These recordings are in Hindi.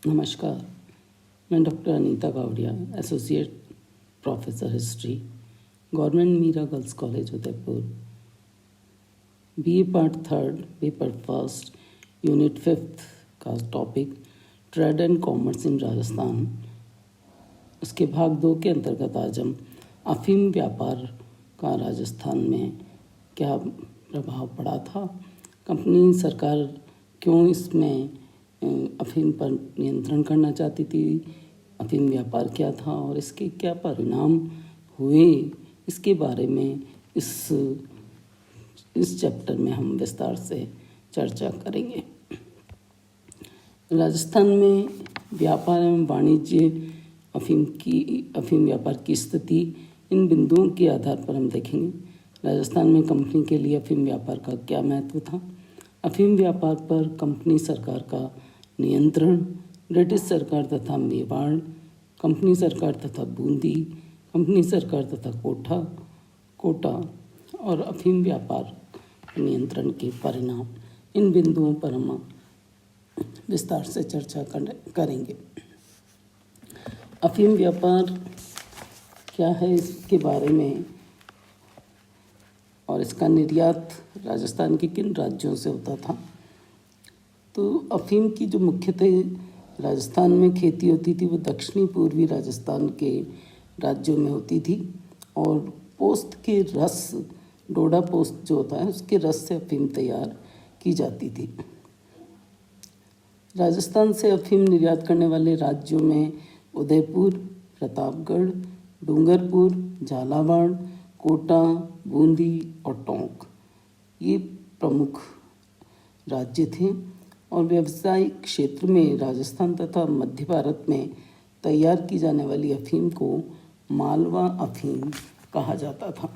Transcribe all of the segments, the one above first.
नमस्कार, मैं doctor Anita Kawadia, associate professor history, government Meera girls college Udaipur. BA part 3, paper first, unit 5 का topic trade and commerce in Rajasthan. उसके भाग 2 के अंतर्गत आज हम अफीम व्यापार का राजस्थान में क्या प्रभाव पड़ा था, कंपनी सरकार क्यों इसमें अफीम पर नियंत्रण करना चाहती थी, अफीम व्यापार क्या था और इसके क्या परिणाम हुए, इसके बारे में इस चैप्टर में हम विस्तार से चर्चा करेंगे। राजस्थान में व्यापार एवं वाणिज्य अफीम व्यापार की स्थिति इन बिंदुओं के आधार पर हम देखेंगे। राजस्थान में कंपनी के लिए अफीम व्यापार का क्या महत्व था, अफीम व्यापार पर कंपनी सरकार का नियंत्रण, ब्रिटिश सरकार तथा मेवाड़, कंपनी सरकार तथा बूंदी, कंपनी सरकार तथा कोटा और अफीम व्यापार नियंत्रण के परिणाम, इन बिंदुओं पर हम विस्तार से चर्चा करेंगे। अफीम व्यापार क्या है, इसके बारे में और इसका निर्यात राजस्थान के किन राज्यों से होता था। तो अफीम की जो मुख्यतः राजस्थान में खेती होती थी वो दक्षिणी पूर्वी राजस्थान के राज्यों में होती थी और पोस्त के रस, डोडा पोस्त जो होता है उसके रस से अफीम तैयार की जाती थी। राजस्थान से अफीम निर्यात करने वाले राज्यों में उदयपुर, प्रतापगढ़, डूंगरपुर, झालावाड़, कोटा, बूंदी और टोंक ये प्रमुख राज्य थे और व्यावसायिक क्षेत्र में राजस्थान तथा मध्य भारत में तैयार की जाने वाली अफीम को मालवा अफीम कहा जाता था।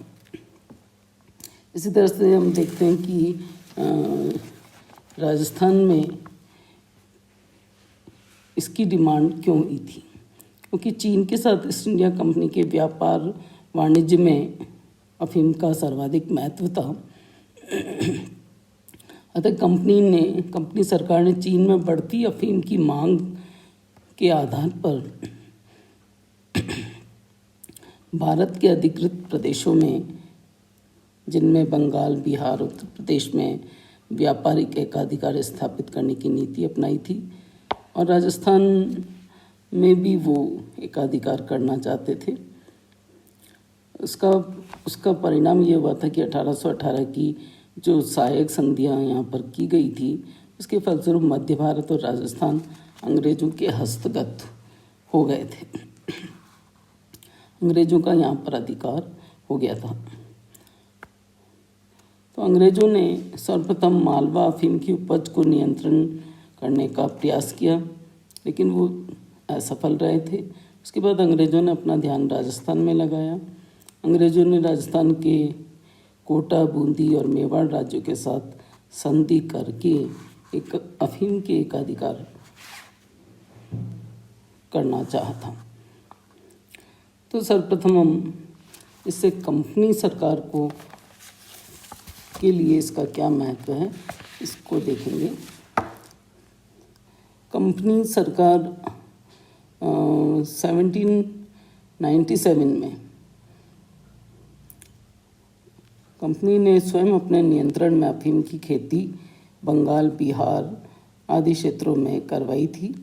इसी तरह से हम देखते हैं कि राजस्थान में इसकी डिमांड क्यों हुई थी, क्योंकि चीन के साथ ईस्ट इंडिया कंपनी के व्यापार वाणिज्य में अफीम का सर्वाधिक महत्व था। अतः कंपनी सरकार ने चीन में बढ़ती अफीम की मांग के आधार पर भारत के अधिकृत प्रदेशों में, जिनमें बंगाल, बिहार, उत्तर प्रदेश में व्यापारिक एकाधिकार स्थापित करने की नीति अपनाई थी और राजस्थान में भी वो एकाधिकार करना चाहते थे। उसका परिणाम ये हुआ था कि 1818 की जो सहायक संधियाँ यहाँ पर की गई थी उसके फलस्वरूप मध्य भारत और राजस्थान अंग्रेजों के हस्तगत हो गए थे। अंग्रेजों का यहाँ पर अधिकार हो गया था। तो अंग्रेजों ने सर्वप्रथम मालवा अफीम की उपज को नियंत्रण करने का प्रयास किया, लेकिन वो असफल रहे थे। उसके बाद अंग्रेजों ने अपना ध्यान राजस्थान में लगाया। अंग्रेजों ने राजस्थान के कोटा, बूंदी और मेवाड़ राज्यों के साथ संधि करके एक अफीम के एकाधिकार करना चाहा था। तो सर्वप्रथम हम इससे कंपनी सरकार को के लिए इसका क्या महत्व है इसको देखेंगे। कंपनी सरकार 1797 में कंपनी ने स्वयं अपने नियंत्रण में अफीम की खेती बंगाल, बिहार आदि क्षेत्रों में करवाई थी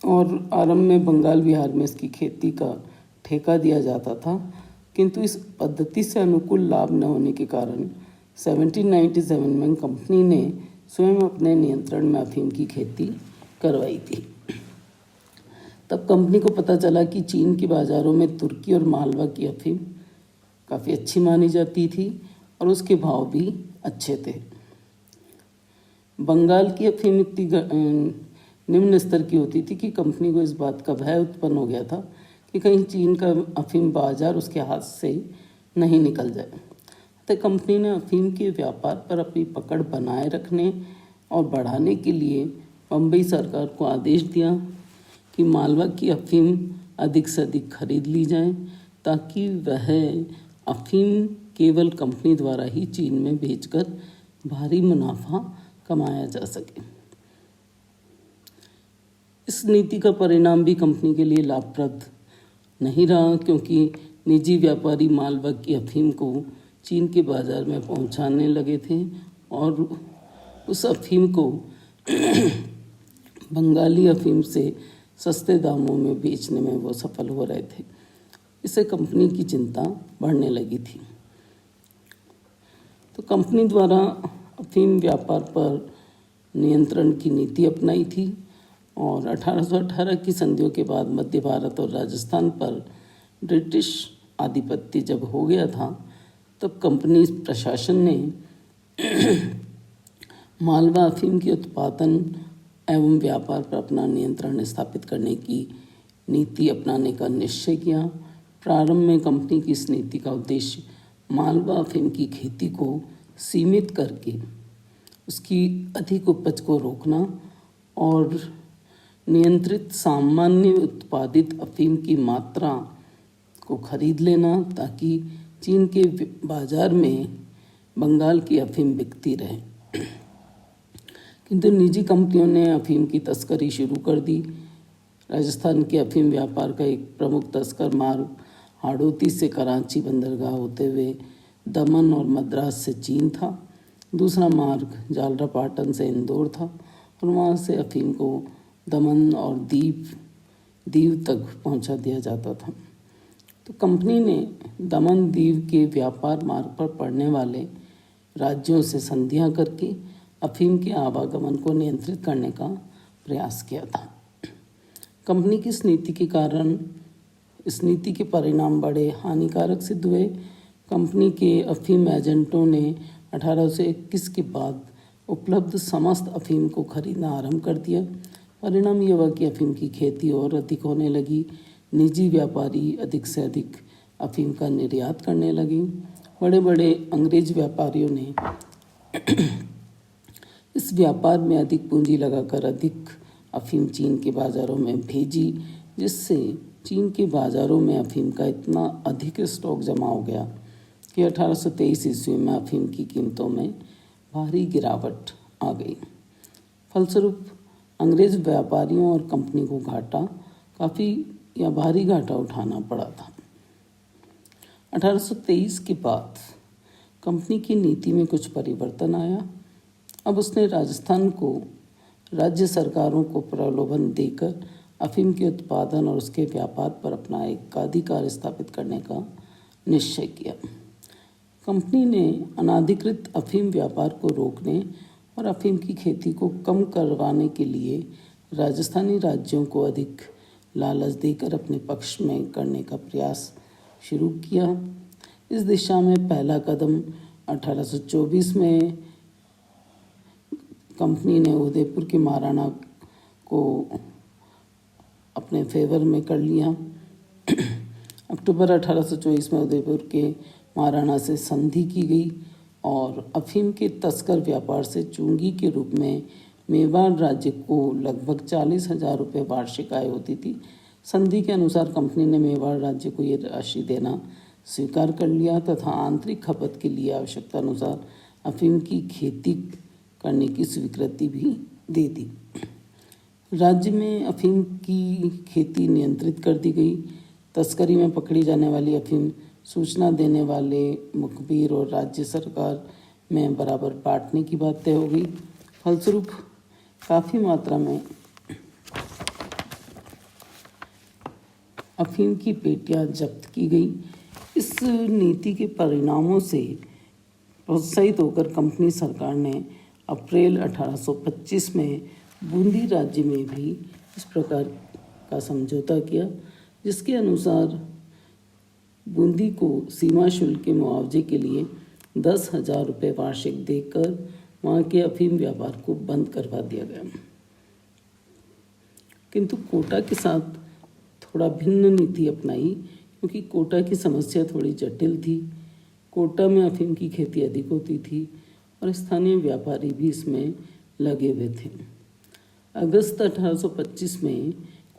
और आरंभ में बंगाल, बिहार में इसकी खेती का ठेका दिया जाता था, किंतु इस पद्धति से अनुकूल लाभ न होने के कारण 1797 में कंपनी ने स्वयं अपने नियंत्रण में अफीम की खेती करवाई थी। तब कंपनी को पता चला कि चीन के बाज़ारों में तुर्की और मालवा की अफीम काफ़ी अच्छी मानी जाती थी और उसके भाव भी अच्छे थे। बंगाल की अफीम इतनी निम्न स्तर की होती थी कि कंपनी को इस बात का भय उत्पन्न हो गया था कि कहीं चीन का अफीम बाजार उसके हाथ से नहीं निकल जाए। तो कंपनी ने अफीम के व्यापार पर अपनी पकड़ बनाए रखने और बढ़ाने के लिए बम्बई सरकार को आदेश दिया कि मालवा की अफीम अधिक से अधिक खरीद ली जाए ताकि वह अफीम केवल कंपनी द्वारा ही चीन में बेचकर भारी मुनाफा कमाया जा सके। इस इस नीति का परिणाम भी कंपनी के लिए लाभप्रद नहीं रहा, क्योंकि निजी व्यापारी मालवा की अफीम को चीन के बाजार में पहुंचाने लगे थे और उस अफीम को बंगाली अफीम से सस्ते दामों में बेचने में वो सफल हो रहे थे। इससे कंपनी की चिंता बढ़ने लगी थी। तो कंपनी द्वारा अफीम व्यापार पर नियंत्रण की नीति अपनाई थी और 1818 की संधियों के बाद मध्य भारत और राजस्थान पर ब्रिटिश आधिपत्य जब हो गया था, तब कंपनी प्रशासन ने मालवा अफीम के उत्पादन एवं व्यापार पर अपना नियंत्रण स्थापित करने की नीति अपनाने का निश्चय किया। प्रारंभ में कंपनी की इस नीति का उद्देश्य मालवा अफीम की खेती को सीमित करके उसकी अधिक उपज को रोकना और नियंत्रित सामान्य उत्पादित अफीम की मात्रा को खरीद लेना, ताकि चीन के बाजार में बंगाल की अफीम बिकती रहे। किंतु निजी कंपनियों ने अफीम की तस्करी शुरू कर दी। राजस्थान के अफीम व्यापार का एक प्रमुख तस्कर मार्ग हाड़ौती से कराची बंदरगाह होते हुए दमन और मद्रास से चीन था। दूसरा मार्ग जालरापाटन से इंदौर था और वहाँ से अफीम को दमन और दीव तक पहुँचा दिया जाता था। तो कंपनी ने दमन दीव के व्यापार मार्ग पर पड़ने वाले राज्यों से संधियां करके अफीम के आवागमन को नियंत्रित करने का प्रयास किया था। कंपनी की इस नीति के परिणाम बड़े हानिकारक सिद्ध हुए। कंपनी के अफीम एजेंटों ने 1821 के बाद उपलब्ध समस्त अफीम को खरीदना आरंभ कर दिया। परिणाम यह हुआ कि अफीम की खेती और अधिक होने लगी। निजी व्यापारी अधिक से अधिक अफीम का निर्यात करने लगे। बड़े बड़े अंग्रेज व्यापारियों ने इस व्यापार में अधिक पूंजी लगाकर अधिक अफीम चीन के बाज़ारों में भेजी, जिससे चीन के बाज़ारों में अफीम का इतना अधिक स्टॉक जमा हो गया कि 1823 ईस्वी में अफीम की कीमतों में भारी गिरावट आ गई। फलस्वरूप अंग्रेज व्यापारियों और कंपनी को भारी घाटा उठाना पड़ा था। 1823 के बाद कंपनी की नीति में कुछ परिवर्तन आया। अब उसने राजस्थान को राज्य सरकारों को प्रलोभन देकर अफीम के उत्पादन और उसके व्यापार पर अपना एकाधिकार स्थापित करने का निश्चय किया। कंपनी ने अनाधिकृत अफीम व्यापार को रोकने और अफीम की खेती को कम करवाने के लिए राजस्थानी राज्यों को अधिक लालच देकर अपने पक्ष में करने का प्रयास शुरू किया। इस दिशा में पहला कदम 1824 में कंपनी ने उदयपुर के महाराणा को अपने फेवर में कर लिया। अक्टूबर 1824 में उदयपुर के महाराणा से संधि की गई और अफीम के तस्कर व्यापार से चुंगी के रूप में मेवाड़ राज्य को लगभग 40,000 रुपये वार्षिक आय होती थी। संधि के अनुसार कंपनी ने मेवाड़ राज्य को ये राशि देना स्वीकार कर लिया तथा आंतरिक खपत के लिए आवश्यकता अनुसार अफीम की खेती करने की स्वीकृति भी दे दी। राज्य में अफीम की खेती नियंत्रित कर दी गई। तस्करी में पकड़ी जाने वाली अफीम सूचना देने वाले मुखबिर और राज्य सरकार में बराबर बांटने की बात तय हो गई। फलस्वरूप काफ़ी मात्रा में अफीम की पेटियां जब्त की गई। इस नीति के परिणामों से प्रोत्साहित होकर कंपनी सरकार ने अप्रैल 1825 में बूंदी राज्य में भी इस प्रकार का समझौता किया, जिसके अनुसार बूंदी को सीमा शुल्क के मुआवजे के लिए 10,000 रुपये वार्षिक देकर वहाँ के अफीम व्यापार को बंद करवा दिया गया। किंतु कोटा के साथ थोड़ा भिन्न नीति अपनाई, क्योंकि कोटा की समस्या थोड़ी जटिल थी। कोटा में अफीम की खेती अधिक होती थी और स्थानीय व्यापारी भी इसमें लगे हुए थे। अगस्त 1825 में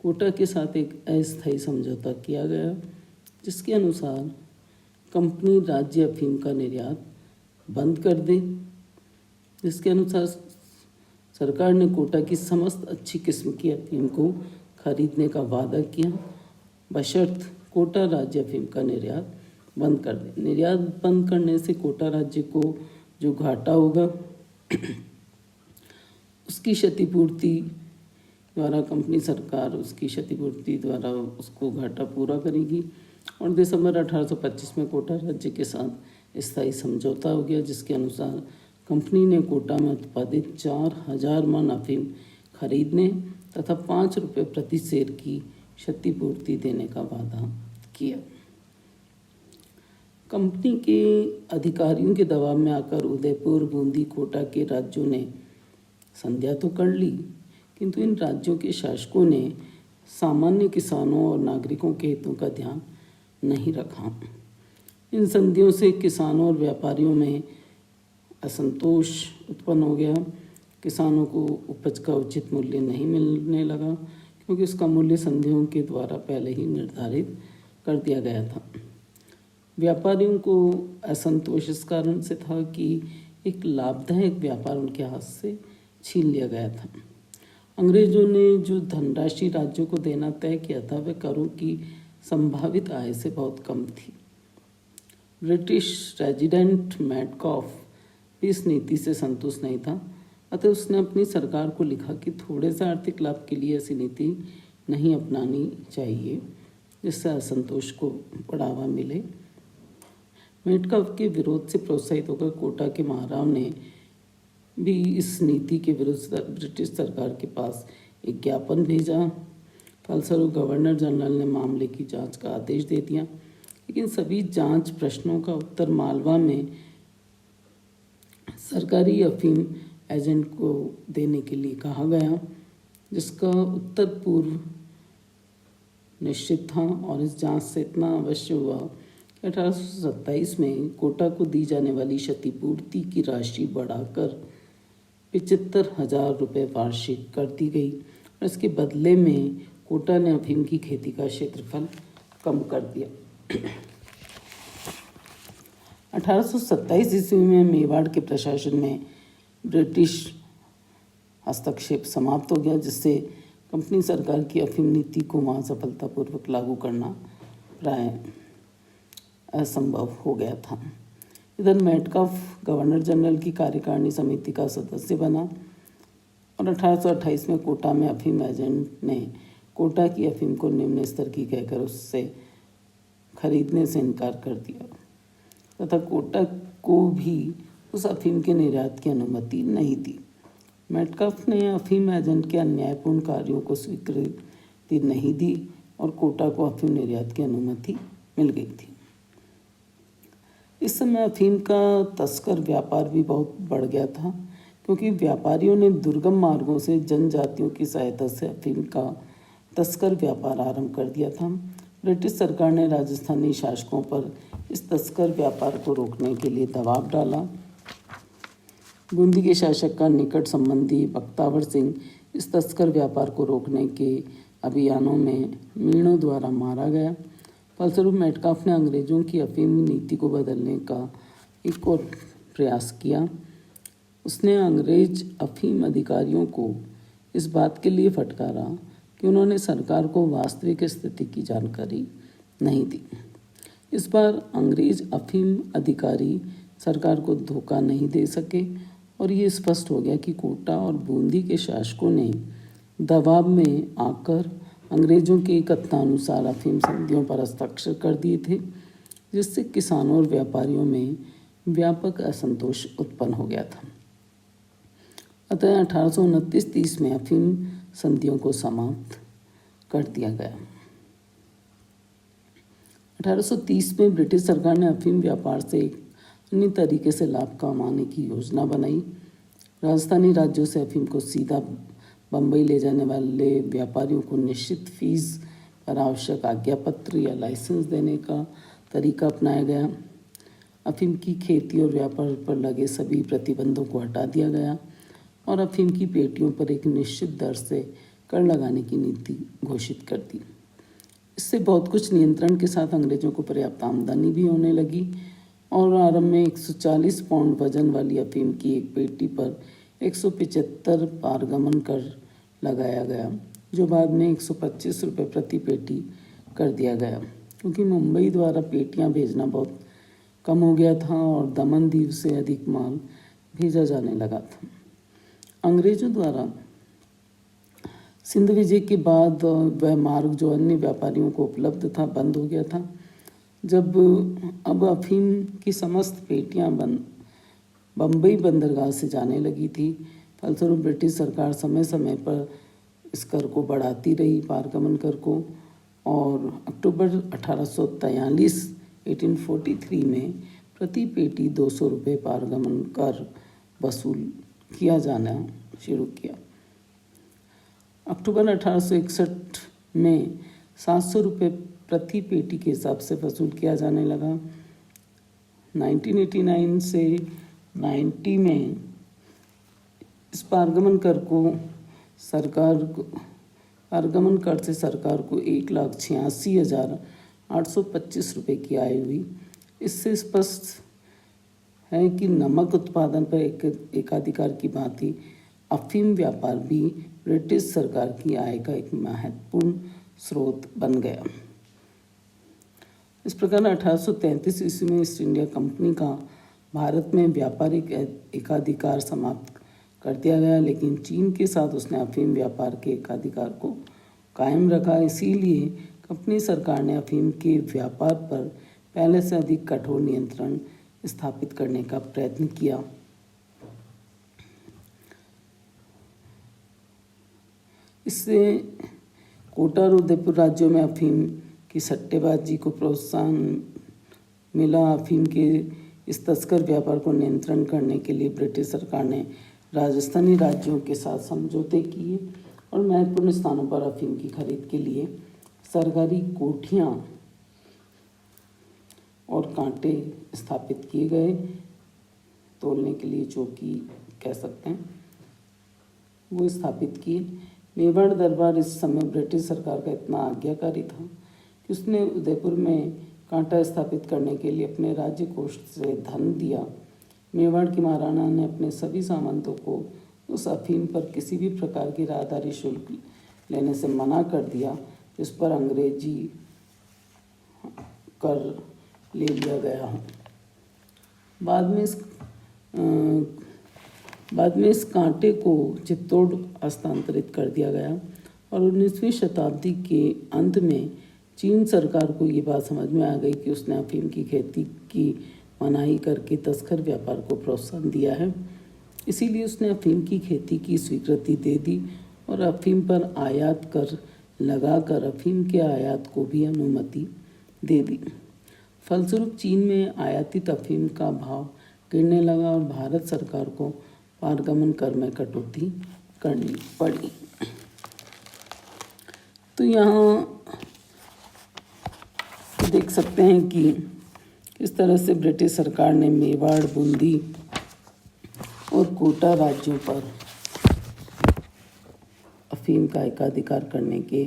कोटा के साथ एक अस्थायी समझौता किया गया, जिसके अनुसार कंपनी राज्य अफीम का निर्यात बंद कर दे। जिसके अनुसार सरकार ने कोटा की समस्त अच्छी किस्म की अफीम को खरीदने का वादा किया, बशर्त कोटा राज्य अफीम का निर्यात बंद कर दे। निर्यात बंद करने से कोटा राज्य को जो घाटा होगा उसकी क्षतिपूर्ति द्वारा कंपनी सरकार उसकी क्षतिपूर्ति द्वारा उसको घाटा पूरा करेगी। और दिसंबर 1825 में कोटा राज्य के साथ स्थायी समझौता हो गया, जिसके अनुसार कंपनी ने कोटा में उत्पादित 4000 मन अफीम खरीदने तथा 5 रुपये प्रति सेर की क्षतिपूर्ति देने का वादा किया। कंपनी के अधिकारियों के दबाव में आकर उदयपुर, बूंदी, कोटा के राज्यों ने संध्या तो कर ली, किंतु इन राज्यों के शासकों ने सामान्य किसानों और नागरिकों के हितों का ध्यान नहीं रखा। इन संधियों से किसानों और व्यापारियों में असंतोष उत्पन्न हो गया। किसानों को उपज का उचित मूल्य नहीं मिलने लगा, क्योंकि उसका मूल्य संधियों के द्वारा पहले ही निर्धारित कर दिया गया था। व्यापारियों को असंतोष इस कारण से था कि एक लाभदायक व्यापार उनके हाथ से छीन लिया गया था। अंग्रेजों ने जो धनराशि राज्यों को देना तय किया था वह करों की संभावित आय से बहुत कम थी। ब्रिटिश रेजिडेंट मैडकॉफ इस नीति से संतुष्ट नहीं था, अतः उसने अपनी सरकार को लिखा कि थोड़े से आर्थिक लाभ के लिए ऐसी नीति नहीं अपनानी चाहिए जिससे असंतोष को बढ़ावा मिले। मेडकॉफ के विरोध से प्रोत्साहित होकर कोटा के महाराव ने भी इस नीति के विरुद्ध ब्रिटिश सरकार के पास एक ज्ञापन भेजा। फलस्वरूप गवर्नर जनरल ने मामले की जांच का आदेश दे दिया, लेकिन सभी जांच प्रश्नों का उत्तर मालवा में सरकारी अफीम एजेंट को देने के लिए कहा गया, जिसका उत्तर पूर्व निश्चित था। और इस जांच से इतना अवश्य हुआ कि 1827 में कोटा को दी जाने वाली क्षतिपूर्ति की राशि बढ़ाकर 75,000 रुपये वार्षिक कर दी गई, और इसके बदले में कोटा ने अफीम की खेती का क्षेत्रफल कम कर दिया। 1827 ईस्वी में मेवाड़ के प्रशासन में ब्रिटिश हस्तक्षेप समाप्त हो गया, जिससे कंपनी सरकार की अफीम नीति को वहाँ सफलतापूर्वक लागू करना प्राय असंभव हो गया था। इधर मेडकॉफ गवर्नर जनरल की कार्यकारिणी समिति का सदस्य बना, और 1828 में कोटा में अफीम एजेंट ने कोटा की अफीम को निम्न स्तर की कहकर उससे खरीदने से इनकार कर दिया तथा कोटा को भी उस अफीम के निर्यात की अनुमति नहीं दी। मेडकॉफ ने अफीम एजेंट के अन्यायपूर्ण कार्यों को स्वीकृति नहीं दी और कोटा को अफीम निर्यात की अनुमति मिल गई थी। इस समय अफीम का तस्कर व्यापार भी बहुत बढ़ गया था, क्योंकि व्यापारियों ने दुर्गम मार्गों से जनजातियों की सहायता से अफीम का तस्कर व्यापार आरंभ कर दिया था। ब्रिटिश सरकार ने राजस्थानी शासकों पर इस तस्कर व्यापार को रोकने के लिए दबाव डाला। बूंदी के शासक का निकट संबंधी बख्तावर सिंह इस तस्कर व्यापार को रोकने के अभियानों में मीणों द्वारा मारा गया। फलस्वरूप मेडकॉफ ने अंग्रेजों की अफीम नीति को बदलने का एक और प्रयास किया। उसने अंग्रेज अफीम अधिकारियों को इस बात के लिए फटकारा कि उन्होंने सरकार को वास्तविक स्थिति की जानकारी नहीं दी। इस बार अंग्रेज अफीम अधिकारी सरकार को धोखा नहीं दे सके, और ये स्पष्ट हो गया कि कोटा और बूंदी के शासकों ने दबाव में आकर अंग्रेजों के कथनानुसार अफीम संधियों पर हस्ताक्षर कर दिए थे, जिससे किसानों और व्यापारियों में व्यापक असंतोष उत्पन्न हो गया था। अतः 1829-30 में अफीम संधियों को समाप्त कर दिया गया। 1830 में ब्रिटिश सरकार ने अफीम व्यापार से एक अन्य तरीके से लाभ कमाने की योजना बनाई। राजस्थानी राज्यों से अफीम को सीधा बम्बई ले जाने वाले व्यापारियों को निश्चित फीस पर आवश्यक आज्ञापत्र या लाइसेंस देने का तरीका अपनाया गया। अफीम की खेती और व्यापार पर लगे सभी प्रतिबंधों को हटा दिया गया और अफीम की पेटियों पर एक निश्चित दर से कर लगाने की नीति घोषित कर दी। इससे बहुत कुछ नियंत्रण के साथ अंग्रेजों को पर्याप्त आमदनी भी होने लगी और आरंभ में 140 पाउंड वजन वाली अफीम की एक पेटी पर 175 पारगमन कर लगाया गया, जो बाद में 125 रुपये प्रति पेटी कर दिया गया, क्योंकि मुंबई द्वारा पेटियां भेजना बहुत कम हो गया था और दमन दीव से अधिक माल भेजा जाने लगा था। अंग्रेजों द्वारा सिंध विजय के बाद वह मार्ग जो अन्य व्यापारियों को उपलब्ध था बंद हो गया था। जब अब अफीम की समस्त पेटियां बम्बई बंदरगाह से जाने लगी थी, फलस्वरूप ब्रिटिश सरकार समय समय पर इस कर को बढ़ाती रही, पारगमन कर को, और अक्टूबर 1843 में प्रति पेटी 200 रुपये पारगमन कर वसूल किया जाना शुरू किया। अक्टूबर 1861 में 700 रुपये प्रति पेटी के हिसाब से वसूल किया जाने लगा। 1989 से 90 में इस पारगमन कर से सरकार को 1,86,825 रुपये की आय हुई। इससे स्पष्ट है कि नमक उत्पादन पर एकाधिकार की भांति अफीम व्यापार भी ब्रिटिश सरकार की आय का एक महत्वपूर्ण स्रोत बन गया। इस प्रकार 1833 ईस्वी में ईस्ट इंडिया कंपनी का भारत में व्यापारिक एकाधिकार समाप्त कर दिया गया, लेकिन चीन के साथ उसने अफीम व्यापार के एकाधिकार को कायम रखा। इसीलिए कंपनी सरकार ने अफीम के व्यापार पर पहले से अधिक कठोर नियंत्रण स्थापित करने का प्रयत्न किया। इससे कोटा और उदयपुर राज्यों में अफीम की सट्टेबाजी को प्रोत्साहन मिला। अफीम के इस तस्कर व्यापार को नियंत्रण करने के लिए ब्रिटिश सरकार ने राजस्थानी राज्यों के साथ समझौते किए और महत्वपूर्ण स्थानों पर अफीम की खरीद के लिए सरकारी कोठियाँ और कांटे स्थापित किए गए। तोलने के लिए चौकी कह सकते हैं, वो स्थापित किए। मेवाड़ दरबार इस समय ब्रिटिश सरकार का इतना आज्ञाकारी था कि उसने उदयपुर में कांटा स्थापित करने के लिए अपने राज्य कोष से धन दिया। मेवाड़ की महाराणा ने अपने सभी सामंतों को उस अफीम पर किसी भी प्रकार की राहदारी शुल्क लेने से मना कर दिया, जिस पर अंग्रेजी कर ले लिया गया। बाद में इस कांटे को चित्तौड़ हस्तांतरित कर दिया गया और 19वीं शताब्दी के अंत में चीन सरकार को ये बात समझ में आ गई कि उसने अफीम की खेती की मनाही करके तस्कर व्यापार को प्रोत्साहन दिया है। इसीलिए उसने अफीम की खेती की स्वीकृति दे दी और अफीम पर आयात कर लगाकर अफीम के आयात को भी अनुमति दे दी। फलस्वरूप चीन में आयातित अफीम का भाव गिरने लगा और भारत सरकार को पारगमन कर में कटौती करनी पड़ी। तो यहाँ देख सकते हैं कि किस तरह से ब्रिटिश सरकार ने मेवाड़, बूंदी और कोटा राज्यों पर अफीम का एकाधिकार करने के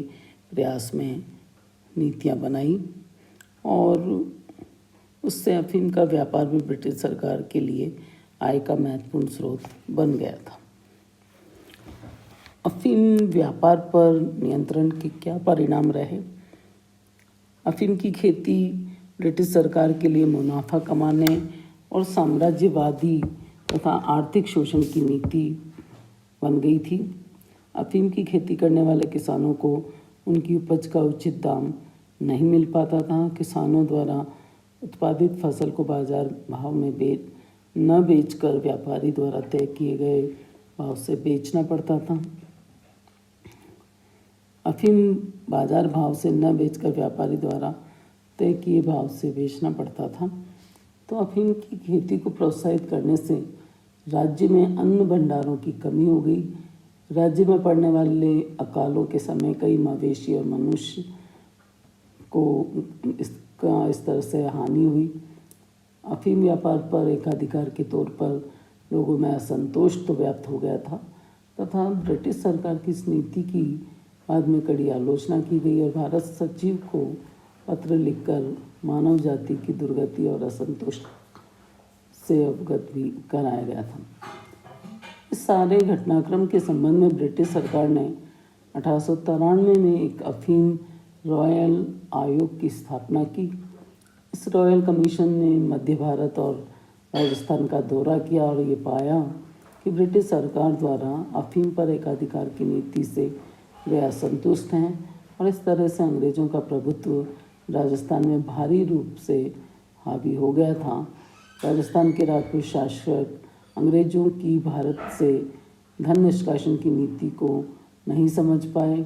प्रयास में नीतियाँ बनाई और उससे अफीम का व्यापार भी ब्रिटिश सरकार के लिए आय का महत्वपूर्ण स्रोत बन गया था। अफीम व्यापार पर नियंत्रण के क्या परिणाम रहे? अफीम की खेती ब्रिटिश सरकार के लिए मुनाफा कमाने और साम्राज्यवादी तथा आर्थिक शोषण की नीति बन गई थी। अफीम की खेती करने वाले किसानों को उनकी उपज का उचित दाम नहीं मिल पाता था। किसानों द्वारा उत्पादित फसल को बाजार भाव में न बेचकर व्यापारी द्वारा तय किए गए भाव से बेचना पड़ता था। अफीम बाजार भाव से न बेचकर व्यापारी द्वारा तय किए भाव से बेचना पड़ता था। तो अफीम की खेती को प्रोत्साहित करने से राज्य में अन्न भंडारों की कमी हो गई। राज्य में पड़ने वाले अकालों के समय कई मवेशी और मनुष्य को इस तरह से हानि हुई। अफीम व्यापार पर एकाधिकार के तौर पर लोगों में असंतोष तो व्याप्त हो गया था तथा ब्रिटिश सरकार की इस नीति की बाद में कड़ी आलोचना की गई और भारत सचिव को पत्र लिखकर मानव जाति की दुर्गति और असंतोष से अवगत भी कराया गया था। इस सारे घटनाक्रम के संबंध में ब्रिटिश सरकार ने 1893 में एक अफीम रॉयल आयोग की स्थापना की। इस रॉयल कमीशन ने मध्य भारत और राजस्थान का दौरा किया और ये पाया कि ब्रिटिश सरकार द्वारा अफीम पर एकाधिकार की नीति से वे असंतुष्ट हैं और इस तरह से अंग्रेज़ों का प्रभुत्व राजस्थान में भारी रूप से हावी हो गया था। राजस्थान के राजपूत शासक अंग्रेज़ों की भारत से धन निष्कासन की नीति को नहीं समझ पाए।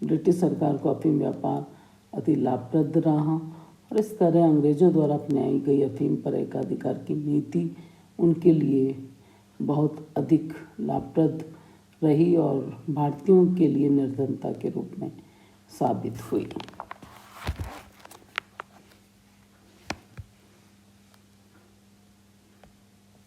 ब्रिटिश सरकार को अफीम व्यापार अति लाभप्रद रहा और इस तरह अंग्रेज़ों द्वारा अपनाई गई अफीम पर एकाधिकार की नीति उनके लिए बहुत अधिक लाभप्रद रही और भारतीयों के लिए निर्धनता के रूप में साबित हुई।